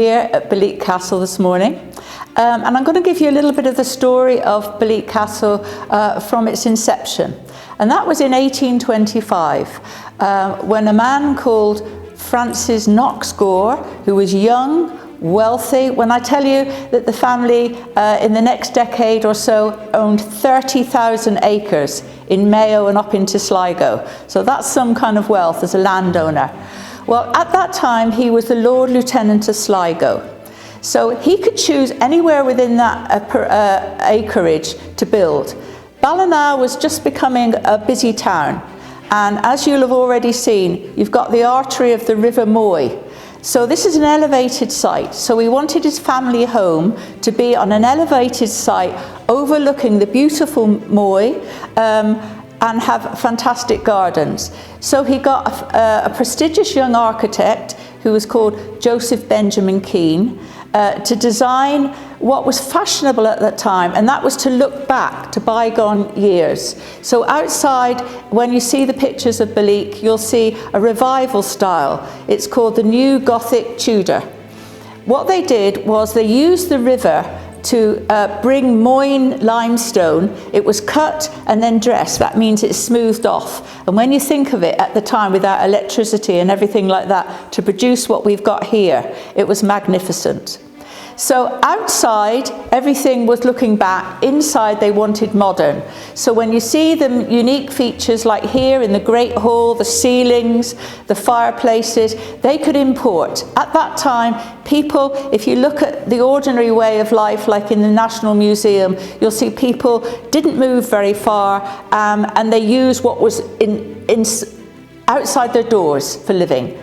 Here at Belleek Castle this morning, and I'm going to give you a little bit of the story of Belleek Castle from its inception. And that was in 1825 when a man called Francis Knox Gore, who was young, wealthy. When I tell you that the family in the next decade or so owned 30,000 acres in Mayo and up into Sligo, so that's some kind of wealth as a landowner. Well, at that time, he was the Lord Lieutenant of Sligo. So he could choose anywhere within that acreage to build. Ballina was just becoming a busy town. And as you'll have already seen, you've got the artery of the River Moy. So this is an elevated site. So we wanted his family home to be on an elevated site overlooking the beautiful Moy, and have fantastic gardens. So he got a prestigious young architect who was called Joseph Benjamin Keane to design what was fashionable at that time, and that was to look back to bygone years. So outside, when you see the pictures of Belleek, you'll see a revival style. It's called the New Gothic Tudor. What they did was they used the river to bring Moyne limestone. It was cut and then dressed. That means it's smoothed off. And when you think of it at the time, without electricity and everything like that, to produce what we've got here, it was magnificent. So outside, everything was looking back. Inside, they wanted modern. So when you see the unique features like here in the Great Hall, the ceilings, the fireplaces, they could import. At that time, people, if you look at the ordinary way of life, like in the National Museum, you'll see people didn't move very far, and they used what was outside their doors for living.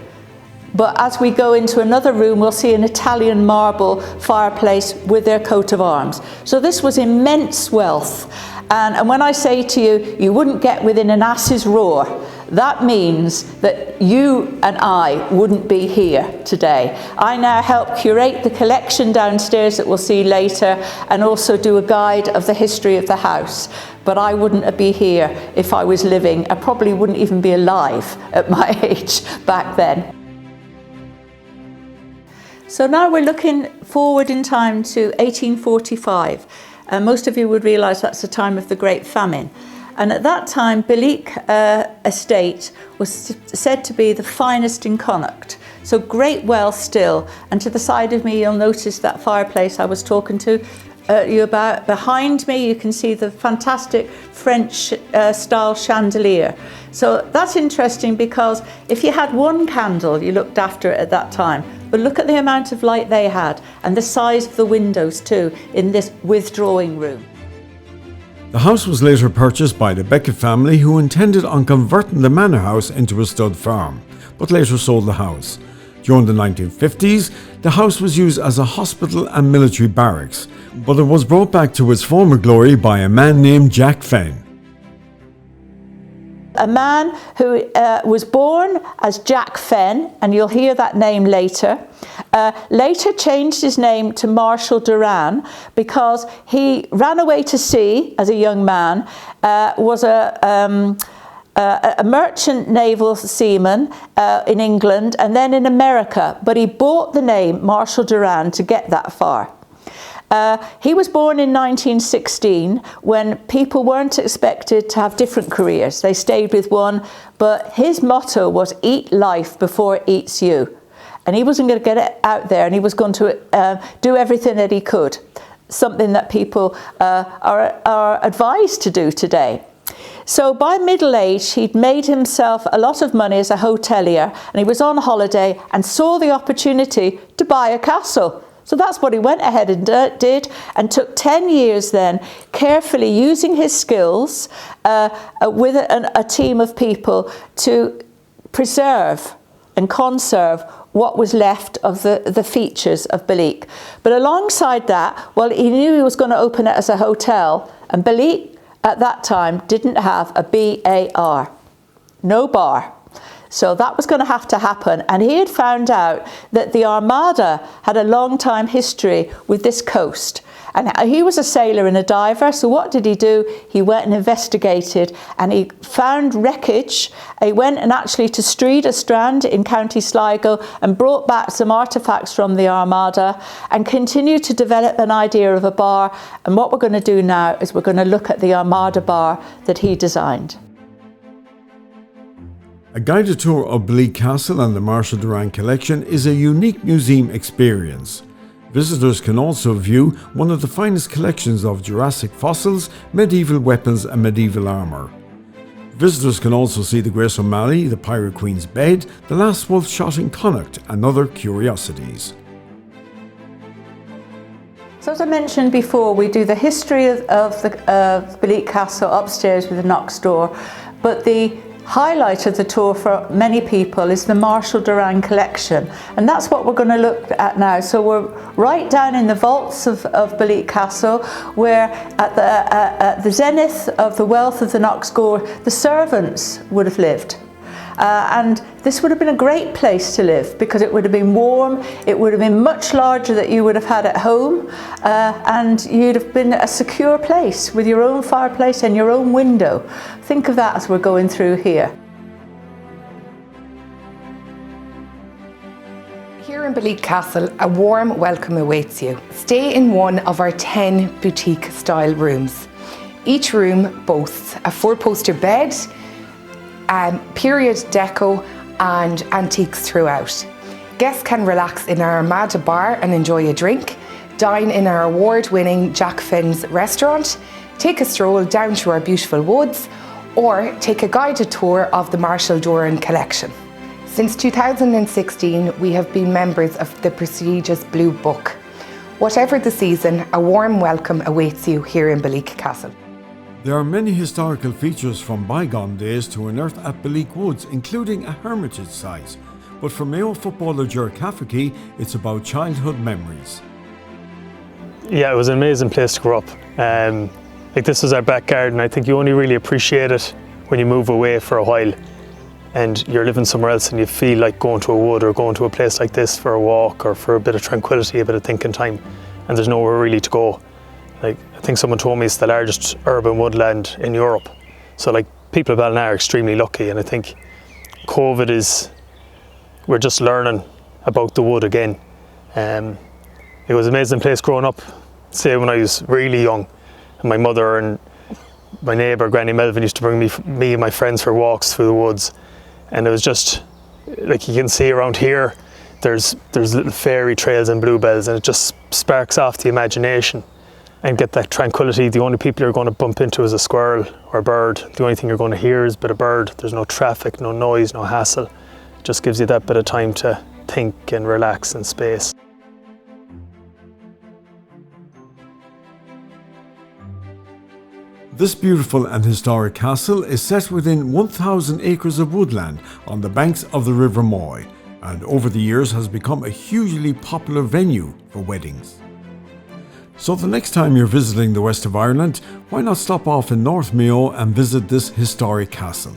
But as we go into another room, we'll see an Italian marble fireplace with their coat of arms. So this was immense wealth. And when I say to you, you wouldn't get within an ass's roar, that means that you and I wouldn't be here today. I now help curate the collection downstairs that we'll see later, and also do a guide of the history of the house. But I wouldn't be here if I was living. I probably wouldn't even be alive at my age back then. So now we're looking forward in time to 1845. Most of you would realise that's the time of the Great Famine. And at that time, Belleek estate was said to be the finest in Connacht. So great wealth still. And to the side of me, you'll notice that fireplace I was talking to you about. Behind me, you can see the fantastic French style chandelier. So that's interesting because if you had one candle, you looked after it at that time. But look at the amount of light they had, and the size of the windows too in this withdrawing room. The house was later purchased by the Beckett family, who intended on converting the manor house into a stud farm, but later sold the house. During the 1950s, the house was used as a hospital and military barracks, but it was brought back to its former glory by a man named Jack Fenn. A man who was born as Jack Fenn, and you'll hear that name later, later changed his name to Marshal Duran because he ran away to sea as a young man, was a merchant naval seaman in England and then in America, but he bought the name Marshal Duran to get that far. He was born in 1916 when people weren't expected to have different careers. They stayed with one, but his motto was eat life before it eats you. And he wasn't going to get it out there, and he was going to do everything that he could, something that people are advised to do today. So by middle age, he'd made himself a lot of money as a hotelier, and he was on holiday and saw the opportunity to buy a castle. So that's what he went ahead and did, and took 10 years then, carefully using his skills with a team of people to preserve and conserve what was left of the features of Belleek. But alongside that, well, he knew he was going to open it as a hotel, and Belleek at that time didn't have a BAR, no bar. So that was going to have to happen. And he had found out that the Armada had a long time history with this coast. And he was a sailor and a diver, so what did he do? He went and investigated, and he found wreckage. He went and actually to Streda Strand in County Sligo and brought back some artefacts from the Armada and continued to develop an idea of a bar. And what we're going to do now is we're going to look at the Armada bar that he designed. A guided tour of Belleek Castle and the Marshal Durand collection is a unique museum experience. Visitors can also view one of the finest collections of Jurassic fossils, medieval weapons and medieval armour. Visitors can also see the Grace O'Malley, the Pirate Queen's bed, the last wolf shot in Connacht and other curiosities. So as I mentioned before, we do the history of Belleek Castle upstairs with the Knox door, but the highlight of the tour for many people is the Marshal Durand collection, and that's what we're going to look at now. So we're right down in the vaults of Belleek Castle, where at the zenith of the wealth of the Knox Gore, the servants would have lived. And this would have been a great place to live because it would have been warm, it would have been much larger than you would have had at home, and you'd have been a secure place with your own fireplace and your own window. Think of that as we're going through here. Here in Belleek Castle, a warm welcome awaits you. Stay in one of our 10 boutique-style rooms. Each room boasts a 4-poster bed, period deco and antiques throughout. Guests can relax in our Armada bar and enjoy a drink, dine in our award-winning Jack Finn's restaurant, take a stroll down to our beautiful woods, or take a guided tour of the Marshal Durand collection. Since 2016, we have been members of the prestigious Blue Book. Whatever the season, a warm welcome awaits you here in Belleek Castle. There are many historical features from bygone days to unearth at Belleek Woods, including a hermitage site. But for Mayo footballer Ger Cafferty, it's about childhood memories. Yeah, it was an amazing place to grow up. This was our back garden. I think you only really appreciate it when you move away for a while and you're living somewhere else and you feel like going to a wood or going to a place like this for a walk or for a bit of tranquility, a bit of thinking time, and there's nowhere really to go. I think someone told me it's the largest urban woodland in Europe. So people of Ballina are extremely lucky, and I think we're just learning about the wood again. It was an amazing place growing up, say when I was really young, and my mother and my neighbour Granny Melvin used to bring me and my friends for walks through the woods, and it was just like you can see around here there's little fairy trails and bluebells, and it just sparks off the imagination and get that tranquility. The only people you're going to bump into is a squirrel or a bird. The only thing you're going to hear is a bit of bird. There's no traffic, no noise, no hassle. It just gives you that bit of time to think and relax in space. This beautiful and historic castle is set within 1,000 acres of woodland on the banks of the River Moy, and over the years has become a hugely popular venue for weddings. So the next time you're visiting the west of Ireland, why not stop off in North Mayo and visit this historic castle?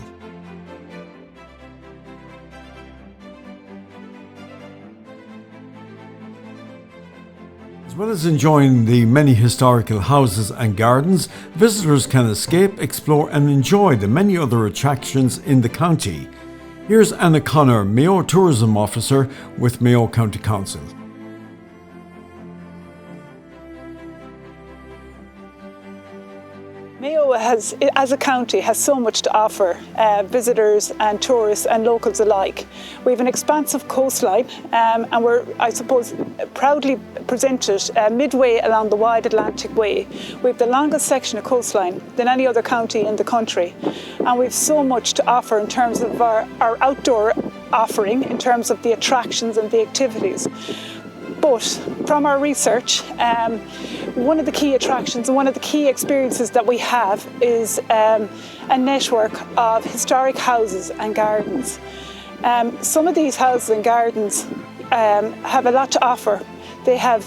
As well as enjoying the many historical houses and gardens, visitors can escape, explore and enjoy the many other attractions in the county. Here's Anna Connor, Mayo Tourism Officer with Mayo County Council. Mayo as a county has so much to offer visitors and tourists and locals alike. We have an expansive coastline and we're, I suppose, proudly presented midway along the wide Atlantic Way. We have the longest section of coastline than any other county in the country, and we have so much to offer in terms of our outdoor offering, in terms of the attractions and the activities. But from our research, one of the key attractions and one of the key experiences that we have is a network of historic houses and gardens. Some of these houses and gardens have a lot to offer. They have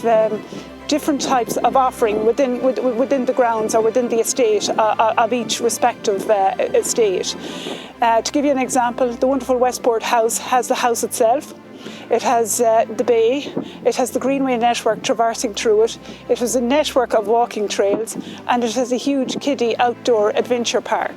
different types of offering within the grounds or within the estate of each respective estate. To give you an example, the wonderful Westport house has the house itself. It has the bay, it has the greenway network traversing through it, it has a network of walking trails, and it has a huge kiddie outdoor adventure park.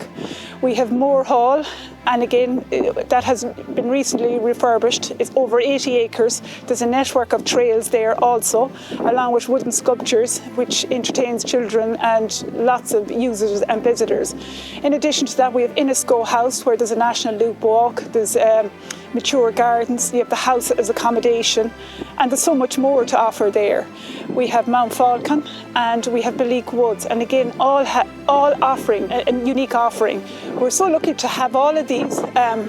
We have Moor Hall, and again, that has been recently refurbished. It's over 80 acres. There's a network of trails there also, along with wooden sculptures, which entertains children and lots of users and visitors. In addition to that, we have Enisco House, where there's a national loop walk, there's mature gardens, you have the house as accommodation, and there's so much more to offer there. We have Mount Falcon and we have Belleek Woods, and again, all offering a unique offering. We're so lucky to have all of these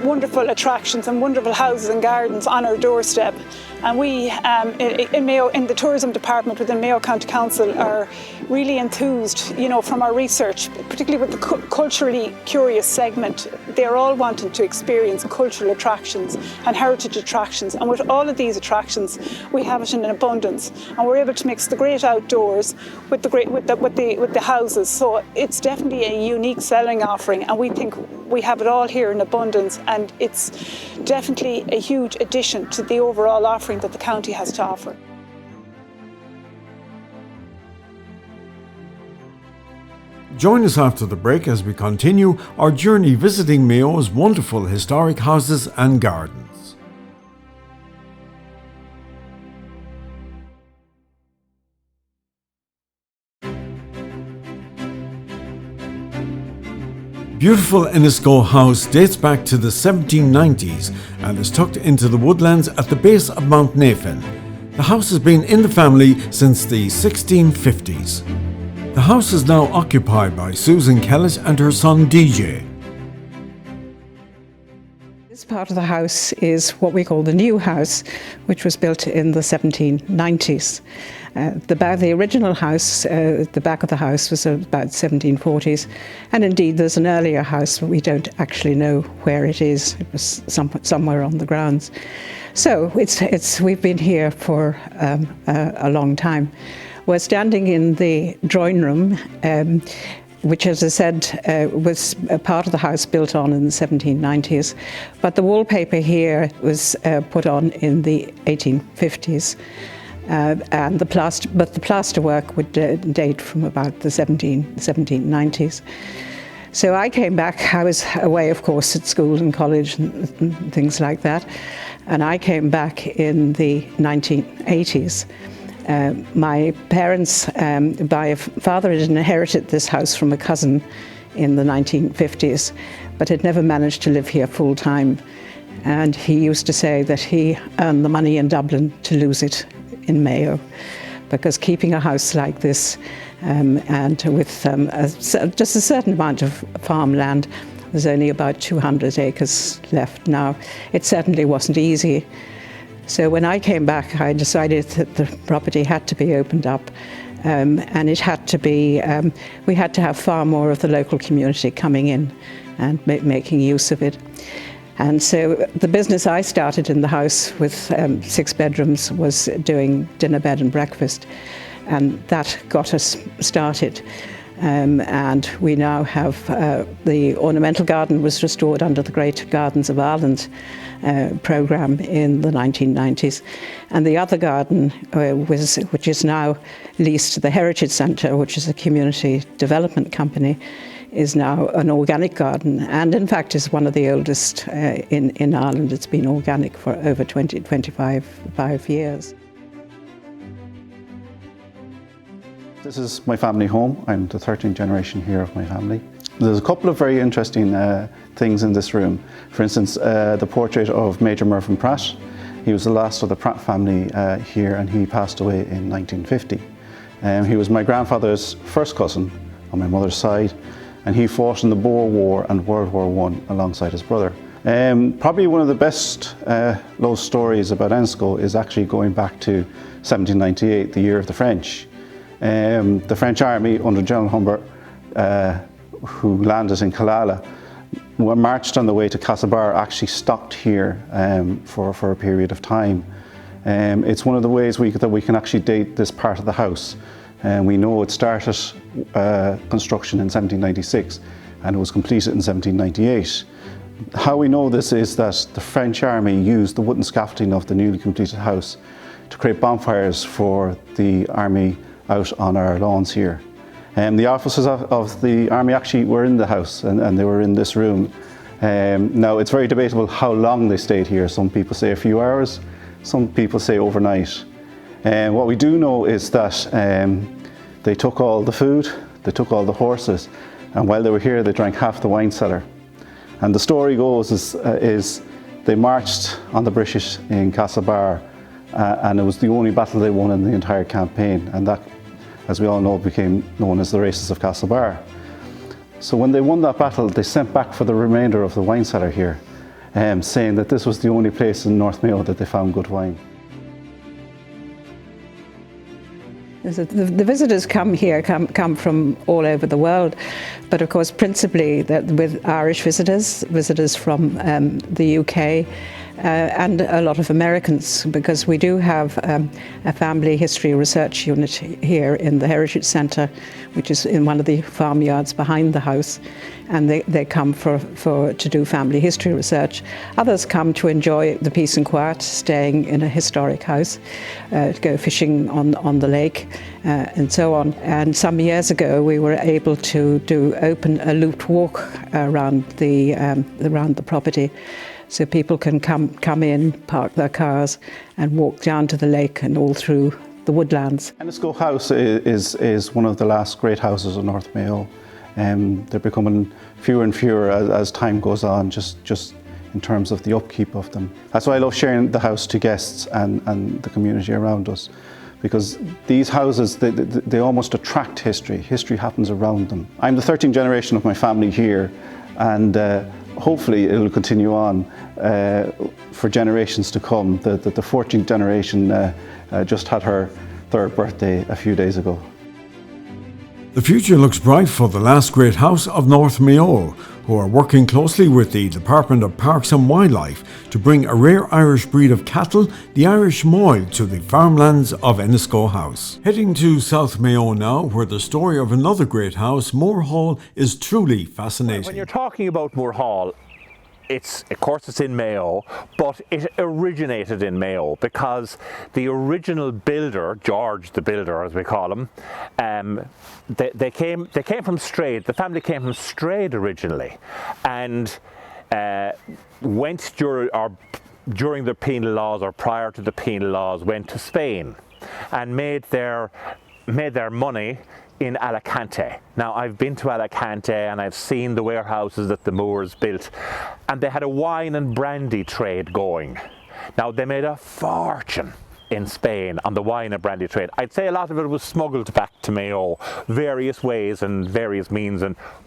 wonderful attractions and wonderful houses and gardens on our doorstep. And we in the tourism department within Mayo County Council are really enthused, from our research, particularly with the culturally curious segment. They're all wanting to experience cultural attractions and heritage attractions. And with all of these attractions, we have it in an abundance, and we're able to mix the great outdoors with the houses. So it's definitely a unique selling offering, and we think we have it all here in abundance, and it's definitely a huge addition to the overall offering that the county has to offer. Join us after the break as we continue our journey visiting Mayo's wonderful historic houses and gardens. Beautiful Enisco House dates back to the 1790s and is tucked into the woodlands at the base of Mount Nathan. The house has been in the family since the 1650s. The house is now occupied by Susan Kellett and her son DJ. This part of the house is what we call the new house, which was built in the 1790s. The original house, the back of the house was about 1740s, and indeed there's an earlier house, but we don't actually know where it is. It was somewhere on the grounds. So we've been here for a long time. We're standing in the drawing room, which, as I said, was a part of the house built on in the 1790s, but the wallpaper here was put on in the 1850s. And the plaster work would date from about the 1790s. So I came back. I was away, of course, at school and college and things like that, and I came back in the 1980s. My parents, my father had inherited this house from a cousin in the 1950s, but had never managed to live here full time. And he used to say that he earned the money in Dublin to lose it in Mayo, because keeping a house like this and with just a certain amount of farmland, there's only about 200 acres left now. It certainly wasn't easy. So when I came back, I decided that the property had to be opened up, and it had to be, we had to have far more of the local community coming in and making use of it. And so the business I started in the house with 6 bedrooms was doing dinner, bed and breakfast, and that got us started. And we now have the ornamental garden was restored under the Great Gardens of Ireland programme in the 1990s, and the other garden which is now leased to the Heritage Centre, which is a community development company, is now an organic garden, and in fact is one of the oldest in Ireland. It's been organic for over 25 years. This is my family home. I'm the 13th generation here of my family. There's a couple of very interesting things in this room. For instance, the portrait of Major Mervyn Pratt. He was the last of the Pratt family here, and he passed away in 1950. He was my grandfather's first cousin on my mother's side, and he fought in the Boer War and World War I alongside his brother. Probably one of the best love stories about Enisco is actually going back to 1798, the year of the French. The French army under General Humbert, who landed in Killala, marched on the way to Castlebar, actually stopped here for a period of time. It's one of the ways that we can actually date this part of the house. And we know it started construction in 1796 and it was completed in 1798. How we know this is that the French army used the wooden scaffolding of the newly completed house to create bonfires for the army out on our lawns here. The officers of the army actually were in the house and they were in this room. Now it's very debatable how long they stayed here. Some people say a few hours, some people say overnight. What we do know is that they took all the food, they took all the horses, and while they were here they drank half the wine cellar. And the story goes is they marched on the British in Castlebar, and it was the only battle they won in the entire campaign, and that, as we all know, became known as the Races of Castlebar. So when they won that battle, they sent back for the remainder of the wine cellar here, saying that this was the only place in North Mayo that they found good wine. The visitors come here, come from all over the world, but of course principally with Irish visitors from the UK, and a lot of Americans, because we do have a family history research unit here in the Heritage Centre, which is in one of the farmyards behind the house, and they come to do family history research. Others come to enjoy the peace and quiet, staying in a historic house, to go fishing on the lake, and so on. And some years ago we were able to open a looped walk around the property, so people can come in, park their cars and walk down to the lake and all through the woodlands. Enisco House is one of the last great houses in North Mayo. They're becoming fewer and fewer as time goes on, just in terms of the upkeep of them. That's why I love sharing the house to guests and the community around us, because these houses, they almost attract history. History happens around them. I'm the 13th generation of my family here, and hopefully it will continue on for generations to come. The 14th generation just had her 3rd birthday a few days ago. The future looks bright for the last great house of North Mayo, who are working closely with the Department of Parks and Wildlife to bring a rare Irish breed of cattle, the Irish Moyle, to the farmlands of Enisco House. Heading to South Mayo now, where the story of another great house, Moore Hall, is truly fascinating. When you're talking about Moore Hall, of course it's in Mayo, but it originated in Mayo because the original builder, George the Builder as we call him, they came from Strayed. The family came from Strayed originally, and went during the penal laws, or prior to the penal laws, went to Spain and made their money in Alicante. Now, I've been to Alicante and I've seen the warehouses that the Moors built, and they had a wine and brandy trade going. Now, they made a fortune in Spain on the wine and brandy trade. I'd say a lot of it was smuggled back to Mayo, various ways and various means,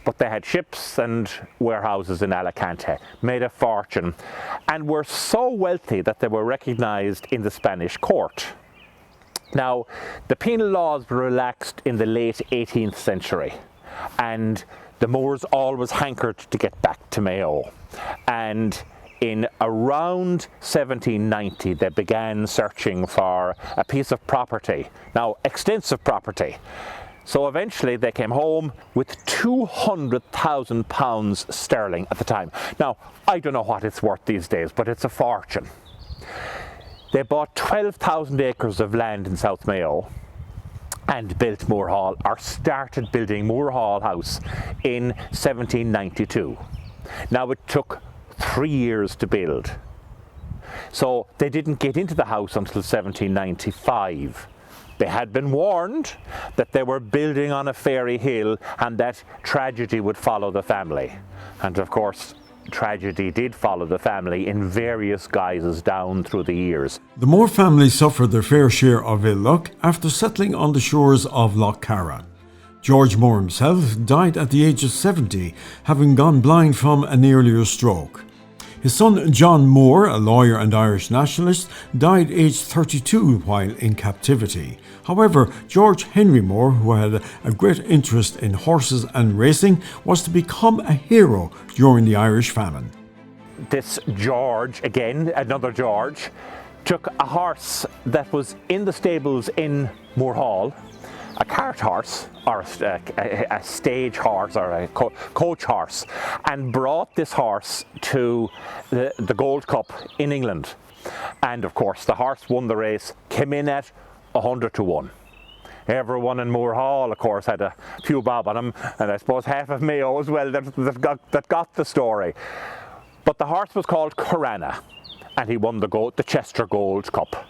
but they had ships and warehouses in Alicante, made a fortune, and were so wealthy that they were recognised in the Spanish court. Now, the penal laws were relaxed in the late 18th century, and the Moors always hankered to get back to Mayo. And in around 1790, they began searching for a piece of property, now extensive property. So eventually they came home with £200,000 sterling at the time. Now, I don't know what it's worth these days, but it's a fortune. They bought 12,000 acres of land in South Mayo and built Moore Hall, or started building Moore Hall House in 1792. Now, it took 3 years to build. So they didn't get into the house until 1795. They had been warned that they were building on a fairy hill and that tragedy would follow the family. And of course, tragedy did follow the family in various guises down through the years. The Moore family suffered their fair share of ill luck after settling on the shores of Lough Carra. George Moore himself died at the age of 70, having gone blind from an earlier stroke. His son John Moore, a lawyer and Irish nationalist, died aged 32 while in captivity. However, George Henry Moore, who had a great interest in horses and racing, was to become a hero during the Irish famine. This George, again, another George, took a horse that was in the stables in Moor Hall, a cart horse or a stage horse or a coach horse, and brought this horse to the Gold Cup in England. And of course the horse won the race, came in at 100 to 1. Everyone in Moor Hall, of course, had a few bob on him, and I suppose half of Mayo as well that got the story. But the horse was called Corana, and he won the Chester Gold Cup.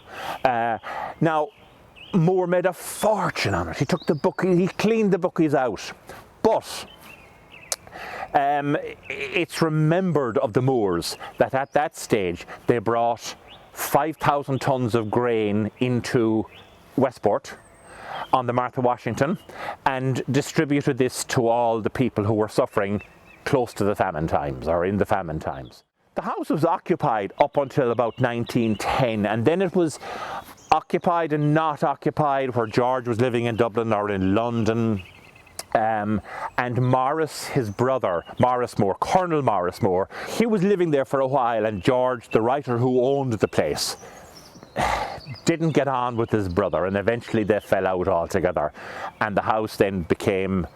Now, Moore made a fortune on it. He took he cleaned the bookies out. But it's remembered of the Moors that at that stage they brought 5,000 tons of grain into Westport on the Martha Washington and distributed this to all the people who were suffering close to the famine times or in the famine times. The house was occupied up until about 1910, and then it was occupied and not occupied where George was living in Dublin or in London. And Morris, his brother, Colonel Morris Moore, he was living there for a while, and George, the writer who owned the place, didn't get on with his brother, and eventually they fell out altogether, and the house then became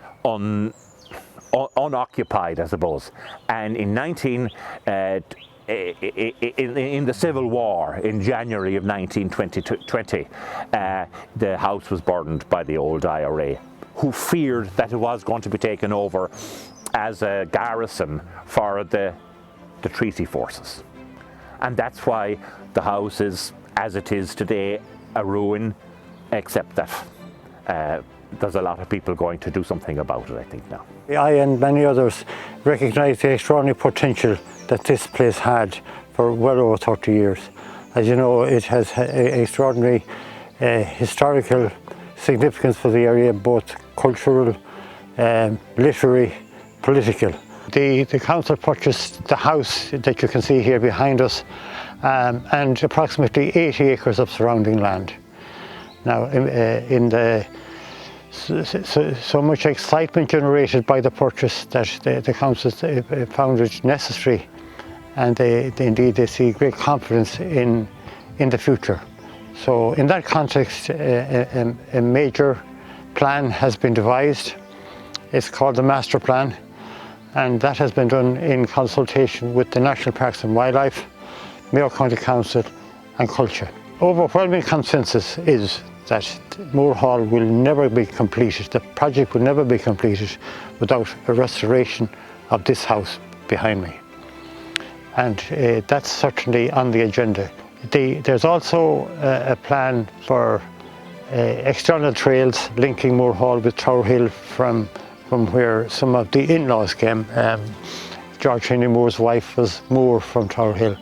unoccupied, I suppose. And in the Civil War, in January of 1920, the house was burned by the old IRA, who feared that it was going to be taken over as a garrison for the treaty forces. And that's why the house is, as it is today, a ruin, except that there's a lot of people going to do something about it, I think, now. I and many others recognise the extraordinary potential that this place had for well over 30 years. As you know, it has extraordinary historical significance for the area, both cultural, literary, political. The council purchased the house that you can see here behind us and approximately 80 acres of surrounding land. Now, so much excitement generated by the purchase that the council found it necessary, and indeed they see great confidence in the future. So in that context, a major plan has been devised. It's called the Master Plan, and that has been done in consultation with the National Parks and Wildlife, Mayo County Council and Culture. Overwhelming consensus is that Moor Hall will never be completed, the project will never be completed without a restoration of this house behind me. And that's certainly on the agenda. There's also a plan for external trails linking Moor Hall with Tower Hill from where some of the in-laws came. George Henry Moore's wife was Moore from Tower Hill.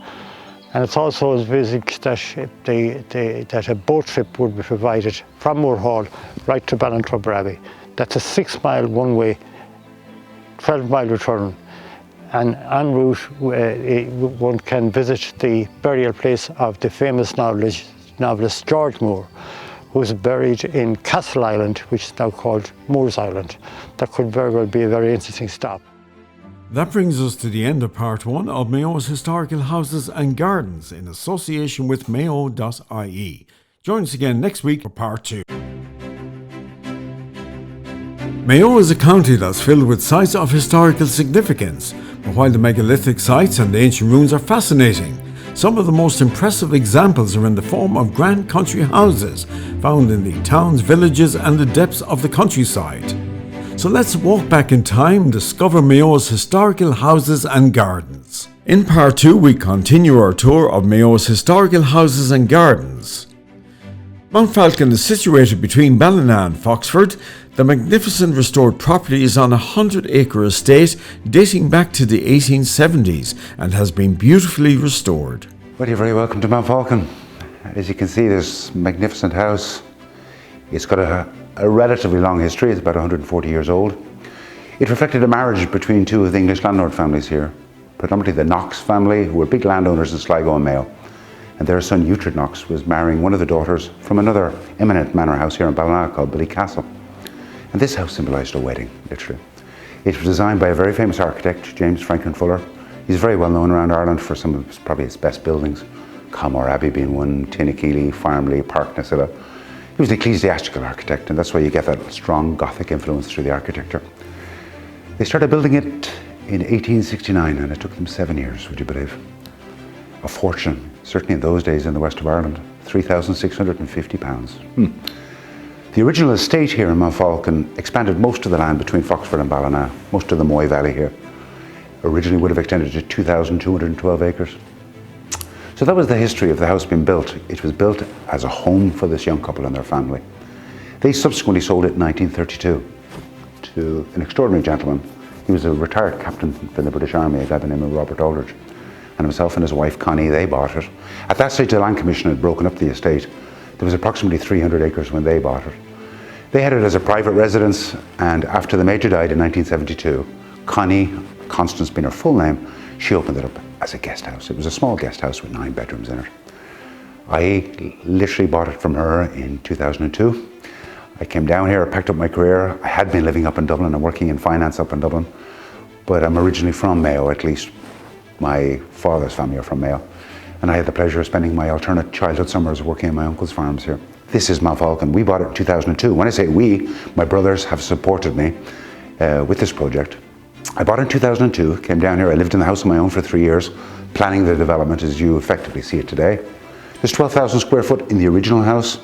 And it's also envisaged that a boat trip would be provided from Moor Hall right to Ballintrub Abbey. That's a 6-mile one-way, 12-mile return. And en route, one can visit the burial place of the famous novelist George Moore, who is buried in Castle Island, which is now called Moore's Island. That could very well be a very interesting stop. That brings us to the end of part 1 of Mayo's Historical Houses and Gardens in association with Mayo.ie. Join us again next week for part 2. Mayo is a county that's filled with sites of historical significance, but while the megalithic sites and the ancient ruins are fascinating, some of the most impressive examples are in the form of grand country houses found in the towns, villages and the depths of the countryside. So let's walk back in time and discover Mayo's historical houses and gardens. In part 2 we continue our tour of Mayo's historical houses and gardens. Mount Falcon is situated between Ballina and Foxford. The magnificent restored property is on a 100-acre estate dating back to the 1870s and has been beautifully restored. Well, you're very welcome to Mount Falcon. As you can see, this magnificent house, it's got a relatively long history. It's about 140 years old. It reflected a marriage between two of the English landlord families here, predominantly the Knox family, who were big landowners in Sligo and Mayo. And their son, Uhtred Knox, was marrying one of the daughters from another eminent manor house here in Ballina called Belleek Castle. And this house symbolised a wedding, literally. It was designed by a very famous architect, James Franklin Fuller. He's very well known around Ireland for some of probably his best buildings. Calmore Abbey being one, Tinnakeely, Farmley, Park Nasilla. He was an ecclesiastical architect, and that's why you get that strong Gothic influence through the architecture. They started building it in 1869, and it took them 7 years, would you believe? A fortune, certainly in those days in the west of Ireland, £3,650. The original estate here in Mount Falcon expanded most of the land between Foxford and Ballina, most of the Moy Valley here. Originally would have extended to 2,212 acres. So that was the history of the house being built. It was built as a home for this young couple and their family. They subsequently sold it in 1932 to an extraordinary gentleman. He was a retired captain from the British Army, a guy by the name of Robert Aldridge. And himself and his wife Connie, they bought it. At that stage, the Land Commission had broken up the estate. There was approximately 300 acres when they bought it. They had it as a private residence, and after the Major died in 1972, Connie, Constance being her full name, she opened it up as a guest house. It was a small guest house with 9 bedrooms in it. I literally bought it from her in 2002. I came down here, I packed up my career. I had been living up in Dublin and working in finance up in Dublin, but I'm originally from Mayo, at least my father's family are from Mayo. And I had the pleasure of spending my alternate childhood summers working on my uncle's farms here. This is Mount Falcon. We bought it in 2002. When I say we, my brothers have supported me with this project. I bought it in 2002, came down here, I lived in the house on my own for 3 years, planning the development as you effectively see it today. There's 12,000 square foot in the original house,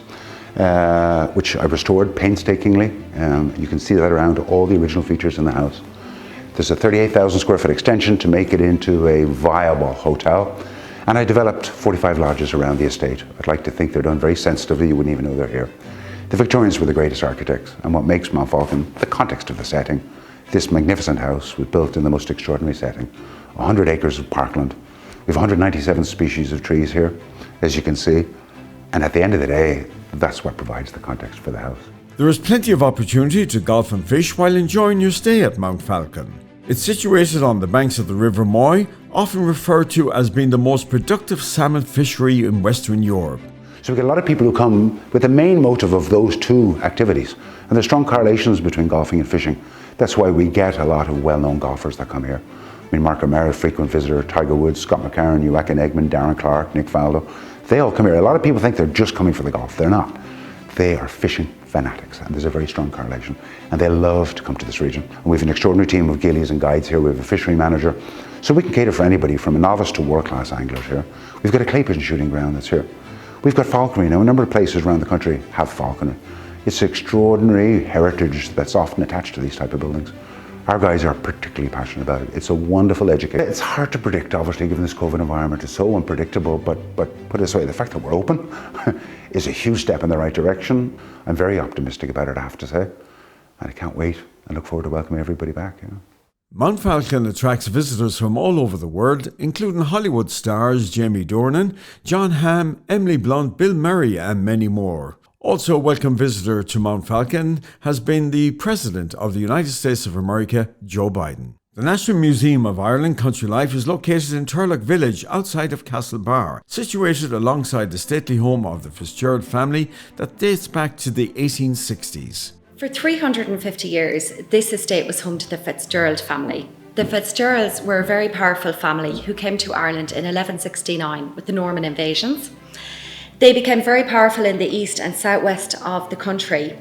which I restored painstakingly. You can see that around all the original features in the house. There's a 38,000 square foot extension to make it into a viable hotel. And I developed 45 lodges around the estate. I'd like to think they're done very sensitively, you wouldn't even know they're here. The Victorians were the greatest architects, and what makes Mount Falcon, the context of the setting. This magnificent house was built in the most extraordinary setting. 100 acres of parkland. We have 197 species of trees here, as you can see. And at the end of the day, that's what provides the context for the house. There is plenty of opportunity to golf and fish while enjoying your stay at Mount Falcon. It's situated on the banks of the River Moy, often referred to as being the most productive salmon fishery in Western Europe. So we get a lot of people who come with the main motive of those two activities. And there's strong correlations between golfing and fishing. That's why we get a lot of well-known golfers that come here. I mean, Mark O'Mara, frequent visitor, Tiger Woods, Scott McCarron, Joaquin Eggman, Darren Clark, Nick Faldo. They all come here. A lot of people think they're just coming for the golf. They're not. They are fishing fanatics, and there's a very strong correlation. And they love to come to this region. And we have an extraordinary team of gillies and guides here. We have a fishery manager. So we can cater for anybody from a novice to world-class anglers here. We've got a clay pigeon shooting ground that's here. We've got falconry. Now, a number of places around the country have falconry. It's extraordinary heritage that's often attached to these type of buildings. Our guys are particularly passionate about it. It's a wonderful education. It's hard to predict, obviously, given this COVID environment. It's so unpredictable, but put it this way, the fact that we're open is a huge step in the right direction. I'm very optimistic about it, I have to say. And I can't wait. I look forward to welcoming everybody back. Mount Falcon attracts visitors from all over the world, including Hollywood stars Jamie Dornan, John Hamm, Emily Blunt, Bill Murray and many more. Also a welcome visitor to Mount Falcon has been the President of the United States of America, Joe Biden. The National Museum of Ireland Country Life is located in Turlock Village outside of Castlebar, situated alongside the stately home of the Fitzgerald family that dates back to the 1860s. For 350 years, this estate was home to the Fitzgerald family. The Fitzgeralds were a very powerful family who came to Ireland in 1169 with the Norman invasions. They became very powerful in the east and southwest of the country,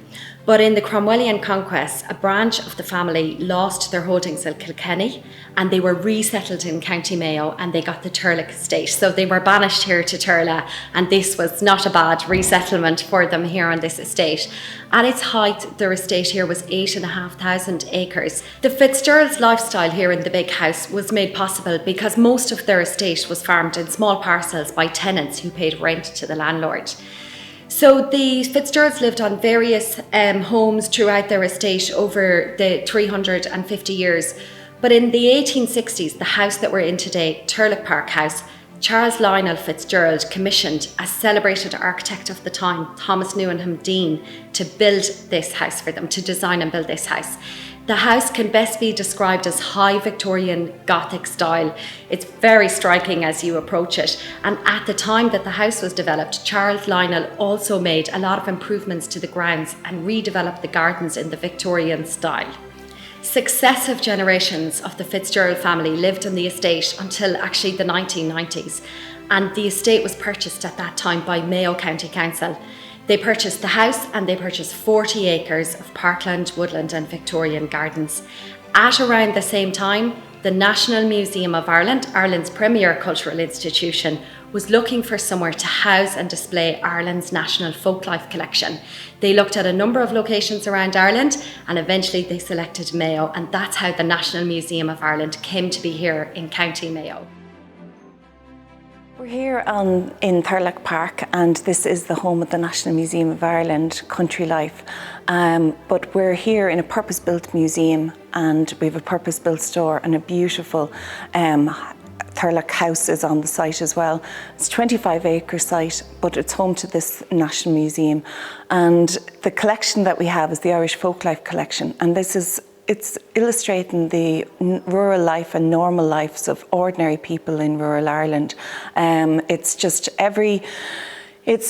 but in the Cromwellian conquest, a branch of the family lost their holdings in Kilkenny and they were resettled in County Mayo and they got the Turlock estate. So they were banished here to Turlock, and this was not a bad resettlement for them here on this estate. At its height, their estate here was 8,500 acres. The Fitzgerald's lifestyle here in the big house was made possible because most of their estate was farmed in small parcels by tenants who paid rent to the landlord. So the Fitzgeralds lived on various homes throughout their estate over the 350 years. But in the 1860s, the house that we're in today, Turlock Park House, Charles Lionel Fitzgerald commissioned a celebrated architect of the time, Thomas Newenham Dean, to build this house for them, to design and build this house. The house can best be described as high Victorian Gothic style. It's very striking as you approach it. And at the time that the house was developed, Charles Lionel also made a lot of improvements to the grounds and redeveloped the gardens in the Victorian style. Successive generations of the Fitzgerald family lived on the estate until actually the 1990s, and the estate was purchased at that time by Mayo County Council. They purchased the house and they purchased 40 acres of parkland, woodland and Victorian gardens. At around the same time, the National Museum of Ireland, Ireland's premier cultural institution, was looking for somewhere to house and display Ireland's national folklife collection. They looked at a number of locations around Ireland and eventually they selected Mayo, and that's how the National Museum of Ireland came to be here in County Mayo. We're here in Thurlock Park, and this is the home of the National Museum of Ireland, Country Life. But we're here in a purpose-built museum, and we have a purpose-built store and a beautiful Thurlock house is on the site as well. It's a 25-acre site, but it's home to this National Museum. And the collection that we have is the Irish Folklife collection, and it's illustrating the rural life and normal lives of ordinary people in rural Ireland. It's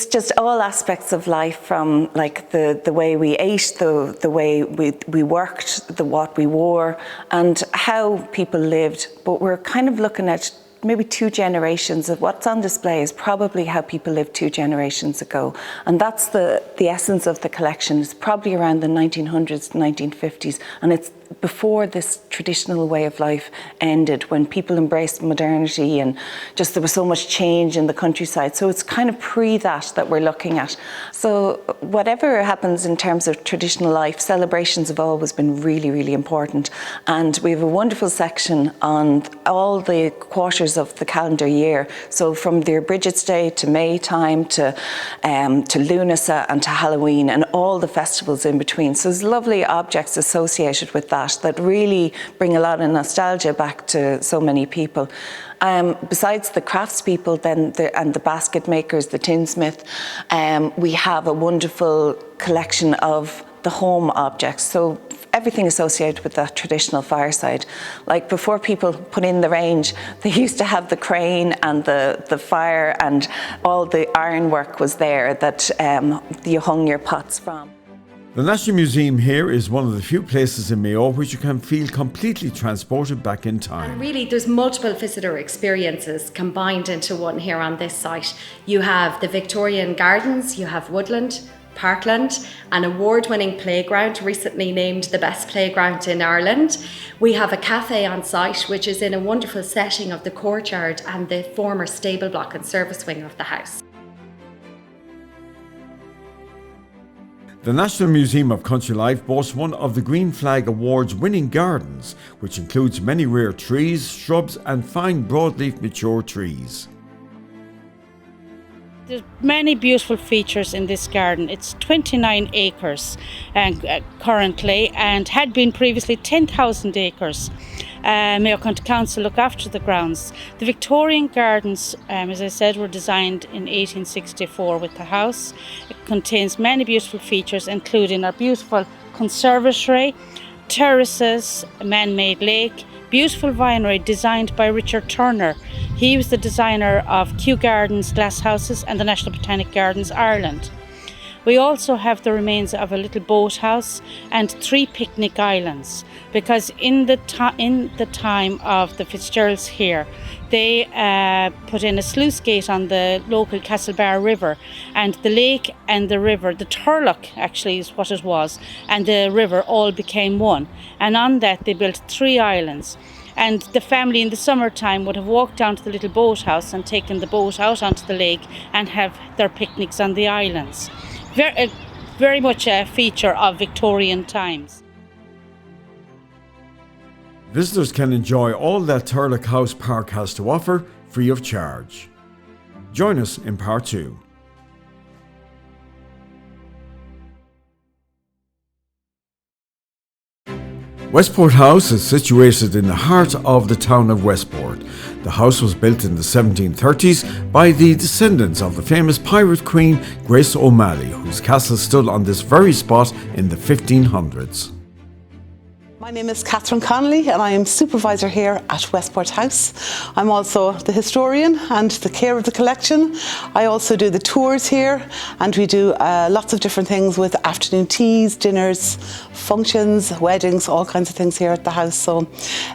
just all aspects of life, from like the way we ate, the way we worked, what we wore, and how people lived. But we're kind of looking at maybe 2 generations of what's on display is probably how people lived 2 generations ago. And that's the essence of the collection. It's probably around the 1900s, 1950s, and it's before this traditional way of life ended, when people embraced modernity and just there was so much change in the countryside. So it's kind of pre that we're looking at. So whatever happens in terms of traditional life, celebrations have always been really, really important. And we have a wonderful section on all the quarters of the calendar year. So from the Bridget's Day to May time to Lunasa and to Halloween and all the festivals in between. So there's lovely objects associated with that really bring a lot of nostalgia back to so many people. Besides the craftspeople and the basket makers, the tinsmith, we have a wonderful collection of the home objects. So everything associated with that traditional fireside. Like before people put in the range, they used to have the crane and the fire, and all the ironwork was there that you hung your pots from. The National Museum here is one of the few places in Mayo which you can feel completely transported back in time. And really, there's multiple visitor experiences combined into one here on this site. You have the Victorian gardens, you have Woodland, Parkland, an award-winning playground, recently named the best playground in Ireland. We have a cafe on site, which is in a wonderful setting of the courtyard and the former stable block and service wing of the house. The National Museum of Country Life boasts one of the Green Flag Awards winning gardens, which includes many rare trees, shrubs and fine broadleaf mature trees. There's many beautiful features in this garden. It's 29 acres currently, and had been previously 10,000 acres. Mayo County Council look after the grounds. The Victorian gardens, as I said, were designed in 1864 with the house. It contains many beautiful features, including our beautiful conservatory, terraces, a man-made lake, beautiful vinery designed by Richard Turner. He was the designer of Kew Gardens Glass Houses and the National Botanic Gardens Ireland. We also have the remains of a little boathouse and 3 picnic islands, because in the time of the Fitzgeralds here, they put in a sluice gate on the local Castlebar River, and the lake and the river, the Thurlock actually is what it was, and the river all became one. And on that they built 3 islands. And the family in the summertime would have walked down to the little boathouse and taken the boat out onto the lake and have their picnics on the islands. Very much a feature of Victorian times. Visitors can enjoy all that Thurlock House Park has to offer free of charge. Join us in part 2. Westport House is situated in the heart of the town of Westport. The house was built in the 1730s by the descendants of the famous pirate queen Grace O'Malley, whose castle stood on this very spot in the 1500s. My name is Catherine Connolly and I am supervisor here at Westport House. I'm also the historian and the care of the collection. I also do the tours here, and we do lots of different things with afternoon teas, dinners, functions, weddings, all kinds of things here at the house. So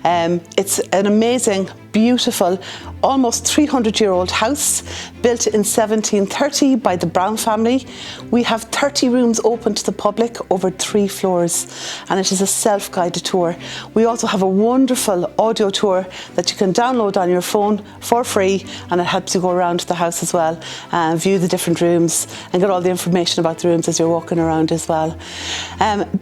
it's an amazing, beautiful, almost 300-year-old house built in 1730 by the Brown family. We have 30 rooms open to the public over 3 floors, and it is a self-guided tour. We also have a wonderful audio tour that you can download on your phone for free, and it helps you go around the house as well and view the different rooms and get all the information about the rooms as you're walking around as well.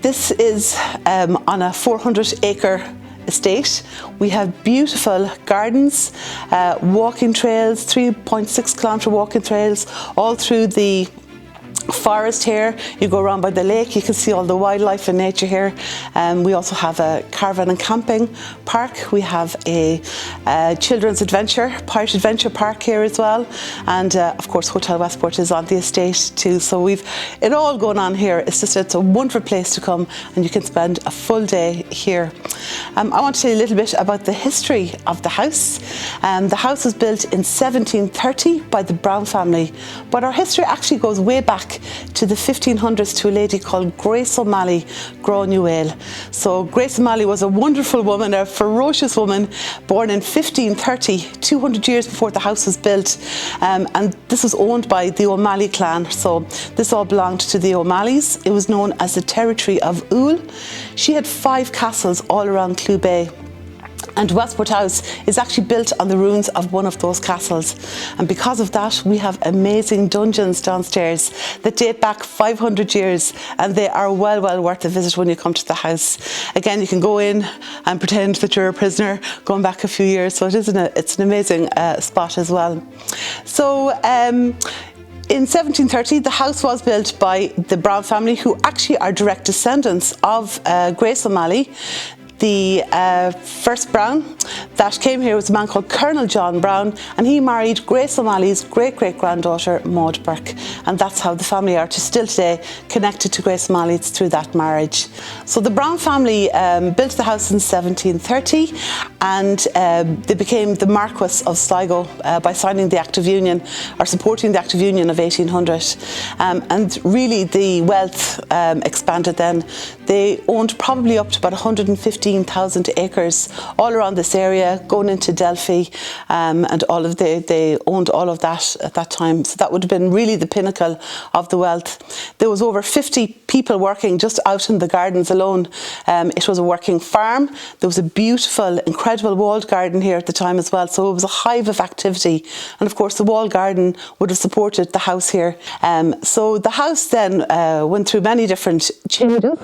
This is on a 400-acre estate. We have beautiful gardens, walking trails, 3.6 kilometre walking trails all through the forest here. You go around by the lake, you can see all the wildlife and nature here. We also have a caravan and camping park. We have a children's pirate adventure park here as well, and of course Hotel Westport is on the estate too. So we've it all going on here. It's a wonderful place to come, and you can spend a full day here. I want to tell you a little bit about the history of the house. The house was built in 1730 by the Brown family, but our history actually goes way back to the 1500s to a lady called Grace O'Malley Granuail. So Grace O'Malley was a wonderful woman, a ferocious woman, born in 1530, 200 years before the house was built, and this was owned by the O'Malley clan. So this all belonged to the O'Malleys. It was known as the territory of Oul. She had 5 castles all around Clew Bay, and Westport House is actually built on the ruins of one of those castles, and because of that we have amazing dungeons downstairs that date back 500 years, and they are well worth a visit when you come to the house. Again, you can go in and pretend that you're a prisoner going back a few years, so it's an amazing spot as well. So in 1730, the house was built by the Brown family, who actually are direct descendants of Grace O'Malley. The first Brown that came here was a man called Colonel John Brown, and he married Grace O'Malley's great-great-granddaughter Maud Burke, and that's how the family are still today connected to Grace O'Malley. It's through that marriage. So the Brown family built the house in 1730, and they became the Marquess of Sligo by signing the Act of Union, or supporting the Act of Union of 1800. And really the wealth expanded then. They owned probably up to about 115,000 acres all around this area, going into Delphi, and they owned all of that at that time. So that would have been really the pinnacle of the wealth. There was over 50 people working just out in the gardens alone. It was a working farm. There was a beautiful, incredible walled garden here at the time as well. So it was a hive of activity, and of course the walled garden would have supported the house here. So the house then went through many different changes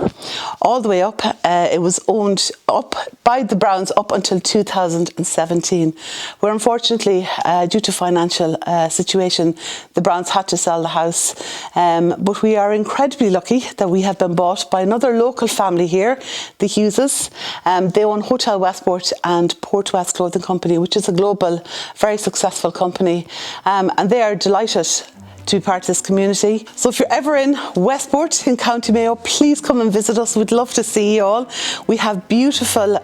all the way up. It was owned up by the Browns up until 2017, where unfortunately due to financial situation the Browns had to sell the house, but we are incredibly lucky that we have been bought by another local family here, the Hugheses. They own Hotel Westport and Port West Clothing Company, which is a global, very successful company, and they are delighted to be part of this community. So if you're ever in Westport in County Mayo, please come and visit us. We'd love to see you all. We have beautiful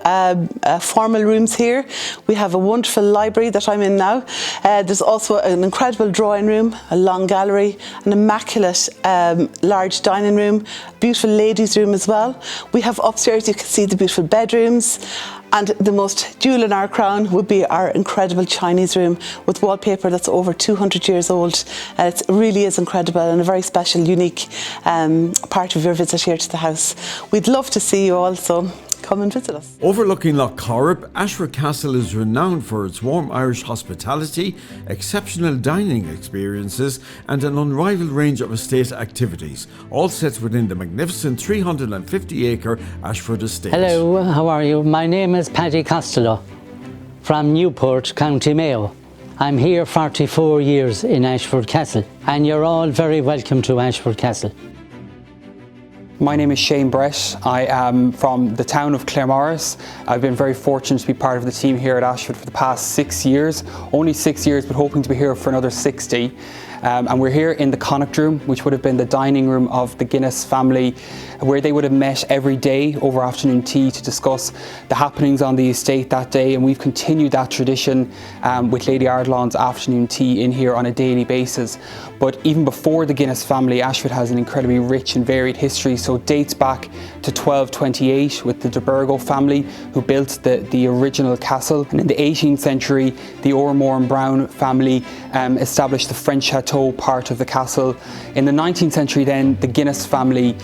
formal rooms here. We have a wonderful library that I'm in now. There's also an incredible drawing room, a long gallery, an immaculate large dining room, beautiful ladies' room as well. We have upstairs, you can see the beautiful bedrooms. And the most jewel in our crown would be our incredible Chinese room with wallpaper that's over 200 years old. It really is incredible and a very special, unique part of your visit here to the house. We'd love to see you all, so come and visit us. Overlooking Lough Corrib, Ashford Castle is renowned for its warm Irish hospitality, exceptional dining experiences and an unrivaled range of estate activities, all set within the magnificent 350-acre Ashford estate. Hello, how are you? My name is Paddy Costello from Newport, County Mayo. I'm here 44 years in Ashford Castle, and you're all very welcome to Ashford Castle. My name is Shane Brett. I am from the town of Claremorris. I've been very fortunate to be part of the team here at Ashford for the past 6 years. Only 6 years, but hoping to be here for another 60. And we're here in the Connacht room, which would have been the dining room of the Guinness family, where they would have met every day over afternoon tea to discuss the happenings on the estate that day. And we've continued that tradition with Lady Ardlawn's afternoon tea in here on a daily basis. But even before the Guinness family, Ashford has an incredibly rich and varied history. So it dates back to 1228 with the de Burgo family, who built the original castle. And in the 18th century, the O'More and Brown family established the French chateau part of the castle. In the 19th century then, the Guinness family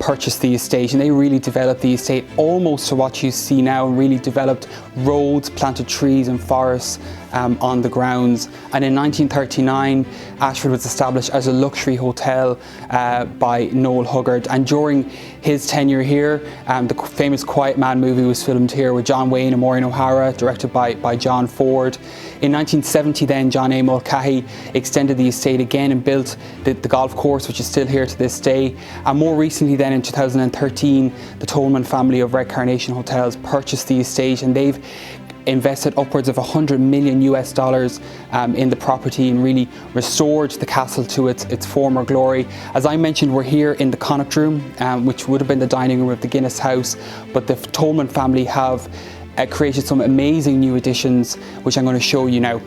purchased the estate, and they really developed the estate almost to what you see now, and really developed roads, planted trees and forests on the grounds. And in 1939, Ashford was established as a luxury hotel by Noel Huggard. And during his tenure here, the famous Quiet Man movie was filmed here with John Wayne and Maureen O'Hara, directed by John Ford. In 1970 then, John A. Mulcahy extended the estate again and built the golf course, which is still here to this day. And more recently then, in 2013, the Tolman family of Red Carnation Hotels purchased the estate, and they've invested upwards of $100 million in the property and really restored the castle to its former glory. As I mentioned, we're here in the Connacht room, which would have been the dining room of the Guinness house, but the Tolman family have created some amazing new additions, which I'm going to show you now.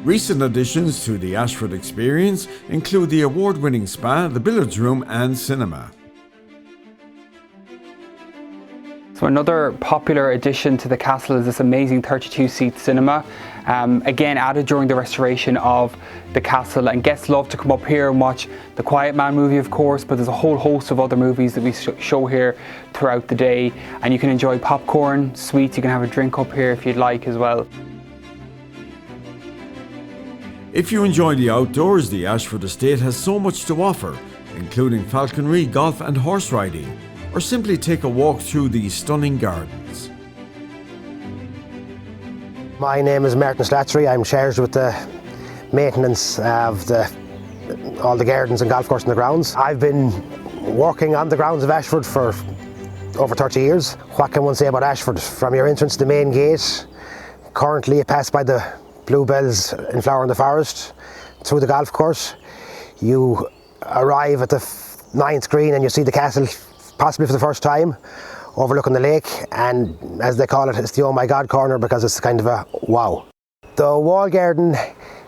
Recent additions to the Ashford experience include the award-winning spa, the billiards room and cinema. So another popular addition to the castle is this amazing 32-seat cinema, again added during the restoration of the castle, and guests love to come up here and watch the Quiet Man movie, of course, but there's a whole host of other movies that we show here throughout the day, and you can enjoy popcorn, sweets, you can have a drink up here if you'd like as well. If you enjoy the outdoors, the Ashford estate has so much to offer, including falconry, golf and horse riding, or simply take a walk through these stunning gardens. My name is Martin Slattery. I'm charged with the maintenance of all the gardens and golf course and the grounds. I've been working on the grounds of Ashford for over 30 years. What can one say about Ashford? From your entrance to the main gate, currently you pass by the bluebells in flower in the forest, through the golf course. You arrive at the 9th green and you see the castle, possibly for the first time, overlooking the lake, and as they call it, it's the oh my god corner because it's kind of a wow. The wall garden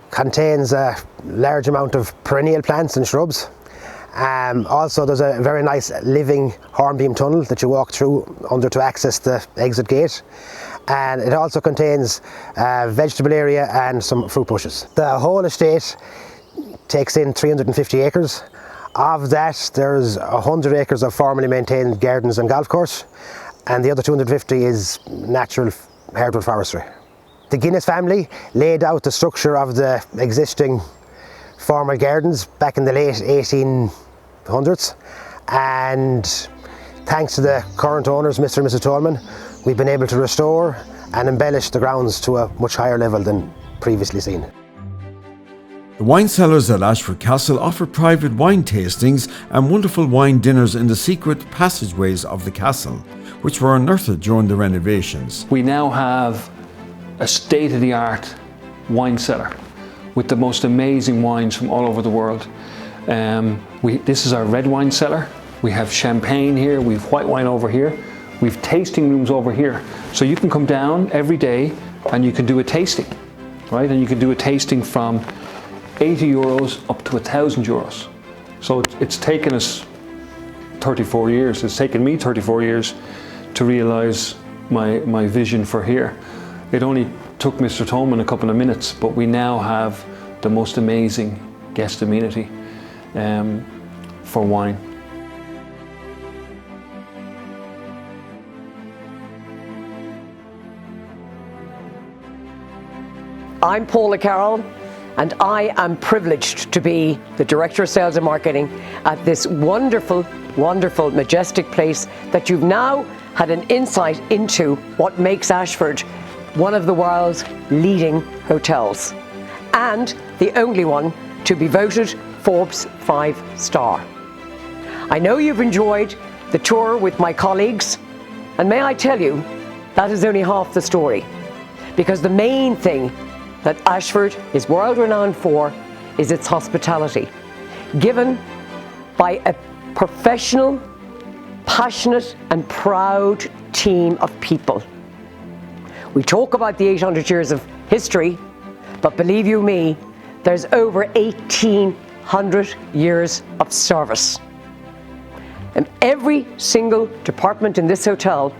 contains a large amount of perennial plants and shrubs. Also there's a very nice living hornbeam tunnel that you walk through under to access the exit gate, and it also contains a vegetable area and some fruit bushes. The whole estate takes in 350 acres. Of that, there's 100 acres of formally maintained gardens and golf course, and the other 250 is natural hardwood forestry. The Guinness family laid out the structure of the existing formal gardens back in the late 1800s, and thanks to the current owners, Mr. and Mrs. Tolman, we've been able to restore and embellish the grounds to a much higher level than previously seen. The wine cellars at Ashford Castle offer private wine tastings and wonderful wine dinners in the secret passageways of the castle, which were unearthed during the renovations. We now have a state-of-the-art wine cellar with the most amazing wines from all over the world. This is our red wine cellar. We have champagne here, we have white wine over here, we have tasting rooms over here. So you can come down every day and you can do a tasting, right? And you can do a tasting from 80 euros up to 1,000 euros. So it's taken us 34 years. It's taken me 34 years to realise my vision for here. It only took Mr. Tolman a couple of minutes, but we now have the most amazing guest amenity for wine. I'm Paula Carroll, and I am privileged to be the Director of Sales and Marketing at this wonderful, wonderful, majestic place that you've now had an insight into what makes Ashford one of the world's leading hotels, and the only one to be voted Forbes 5-star. I know you've enjoyed the tour with my colleagues, and may I tell you, that is only half the story, because the main thing that Ashford is world renowned for is its hospitality, given by a professional, passionate and proud team of people. We talk about the 800 years of history, but believe you me, there's over 1,800 years of service. And every single department in this hotel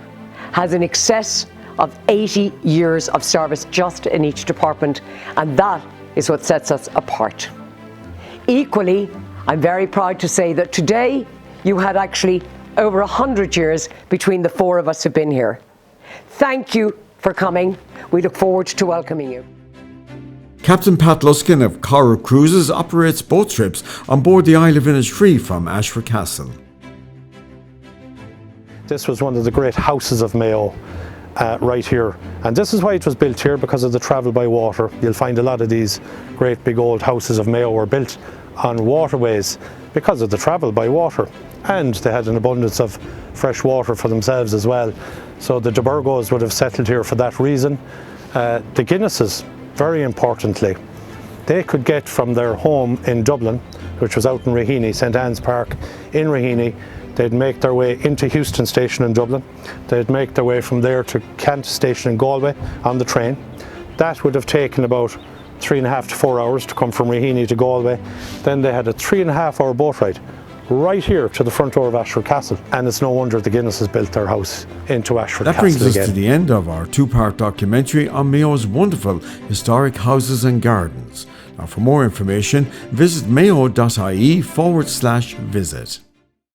has in excess of 80 years of service just in each department, and that is what sets us apart. Equally, I'm very proud to say that today you had actually over 100 years between the four of us who've been here. Thank you for coming. We look forward to welcoming you. Captain Pat Luskin of Coral Cruises operates boat trips on board the Isle of Innisfree from Ashford Castle. This was one of the great houses of Mayo right here, and this is why it was built here, because of the travel by water. You'll find a lot of these great big old houses of Mayo were built on waterways because of the travel by water, and they had an abundance of fresh water for themselves as well. So the de Burgos would have settled here for that reason. The Guinnesses, very importantly, they could get from their home in Dublin, which was out in Raheny, St Anne's Park in Raheny, they'd make their way into Houston Station in Dublin. They'd make their way from there to Kent Station in Galway on the train. That would have taken about 3.5 to 4 hours to come from Raheny to Galway. Then they had a 3.5 hour boat ride right here to the front door of Ashford Castle, and it's no wonder the Guinnesses built their house into Ashford Castle. That brings us again to the end of our two-part documentary on Mayo's wonderful historic houses and gardens. Now, for more information, visit Mayo.ie/visit.